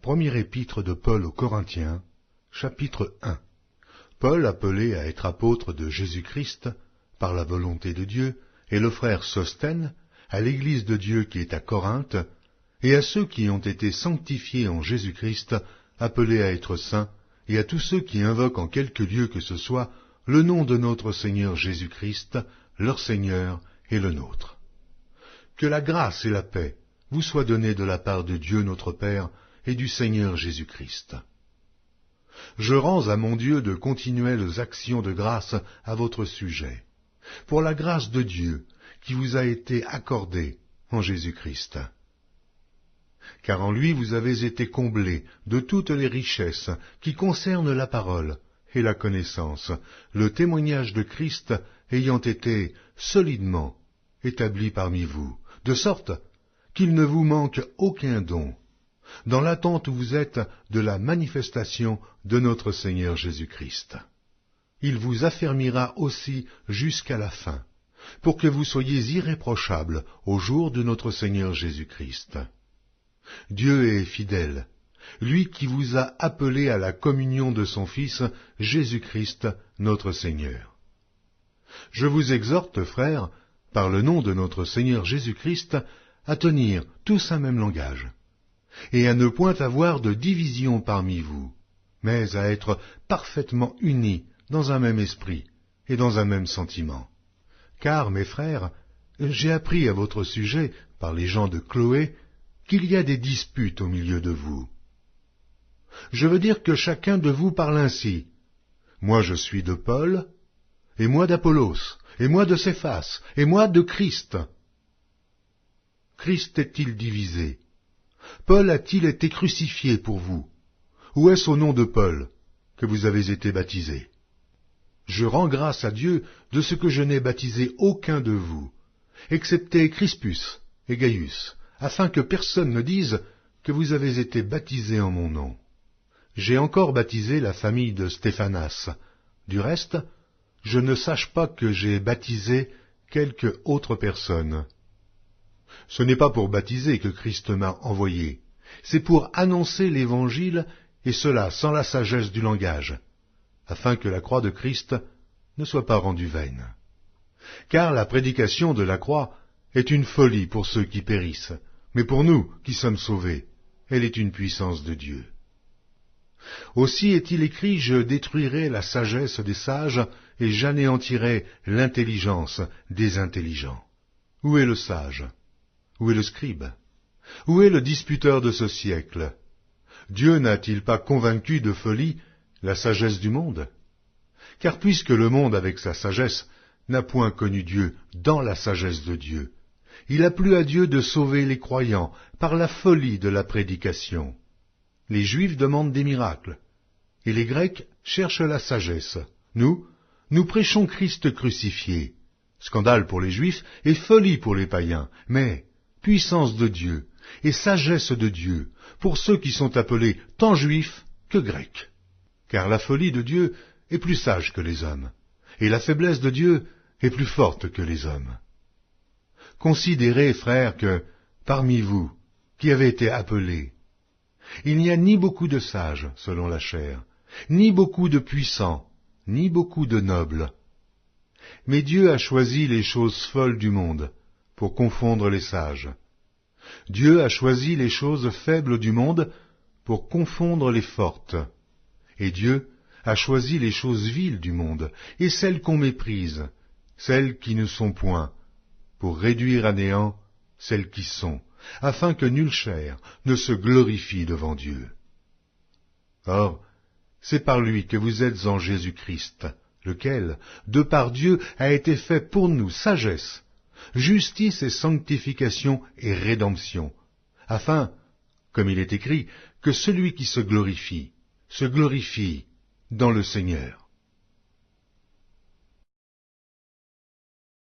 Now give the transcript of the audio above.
Premier épître de Paul aux Corinthiens, chapitre 1. Paul, appelé à être apôtre de Jésus-Christ, par la volonté de Dieu, et le frère Sosthène, à l'Église de Dieu qui est à Corinthe, et à ceux qui ont été sanctifiés en Jésus-Christ, appelés à être saints, et à tous ceux qui invoquent en quelque lieu que ce soit le nom de notre Seigneur Jésus-Christ, leur Seigneur et le nôtre. Que la grâce et la paix vous soient données de la part de Dieu notre Père et du Seigneur Jésus-Christ. Je rends à mon Dieu de continuelles actions de grâce à votre sujet, pour la grâce de Dieu qui vous a été accordée en Jésus-Christ. Car en lui vous avez été comblés de toutes les richesses qui concernent la parole et la connaissance, le témoignage de Christ ayant été solidement établi parmi vous, de sorte qu'il ne vous manque aucun don, dans l'attente où vous êtes de la manifestation de notre Seigneur Jésus-Christ. Il vous affermira aussi jusqu'à la fin, pour que vous soyez irréprochables au jour de notre Seigneur Jésus-Christ. Dieu est fidèle, lui qui vous a appelés à la communion de son Fils, Jésus-Christ, notre Seigneur. Je vous exhorte, frères, par le nom de notre Seigneur Jésus-Christ, à tenir tous un même langage, et à ne point avoir de division parmi vous, mais à être parfaitement unis dans un même esprit et dans un même sentiment. Car, mes frères, j'ai appris à votre sujet, par les gens de Chloé, qu'il y a des disputes au milieu de vous. Je veux dire que chacun de vous parle ainsi. Moi je suis de Paul, et moi d'Apollos, et moi de Céphas, et moi de Christ. Christ est-il divisé? Paul a-t-il été crucifié pour vous? Ou est-ce au nom de Paul que vous avez été baptisés? Je rends grâce à Dieu de ce que je n'ai baptisé aucun de vous, excepté Crispus et Gaius, afin que personne ne dise que vous avez été baptisés en mon nom. J'ai encore baptisé la famille de Stéphanas. Du reste, je ne sache pas que j'ai baptisé quelque autre personne. Ce n'est pas pour baptiser que Christ m'a envoyé, c'est pour annoncer l'Évangile, et cela sans la sagesse du langage, afin que la croix de Christ ne soit pas rendue vaine. Car la prédication de la croix est une folie pour ceux qui périssent, mais pour nous qui sommes sauvés, elle est une puissance de Dieu. Aussi est-il écrit, je détruirai la sagesse des sages, et j'anéantirai l'intelligence des intelligents. Où est le sage? Où est le scribe? Où est le disputeur de ce siècle? Dieu n'a-t-il pas convaincu de folie la sagesse du monde? Car puisque le monde avec sa sagesse n'a point connu Dieu dans la sagesse de Dieu, il a plu à Dieu de sauver les croyants par la folie de la prédication. Les Juifs demandent des miracles, et les Grecs cherchent la sagesse. Nous prêchons Christ crucifié. Scandale pour les Juifs et folie pour les païens, mais puissance de Dieu et sagesse de Dieu pour ceux qui sont appelés tant Juifs que Grecs. Car la folie de Dieu est plus sage que les hommes, et la faiblesse de Dieu est plus forte que les hommes. Considérez, frères, que, parmi vous, qui avez été appelés, il n'y a ni beaucoup de sages, selon la chair, ni beaucoup de puissants, ni beaucoup de nobles. Mais Dieu a choisi les choses folles du monde, pour confondre les sages. Dieu a choisi les choses faibles du monde, pour confondre les fortes. Et Dieu a choisi les choses viles du monde, et celles qu'on méprise, celles qui ne sont point, pour réduire à néant celles qui sont, afin que nulle chair ne se glorifie devant Dieu. Or, c'est par lui que vous êtes en Jésus-Christ, lequel, de par Dieu, a été fait pour nous sagesse, justice et sanctification et rédemption, afin, comme il est écrit, que celui qui se glorifie dans le Seigneur.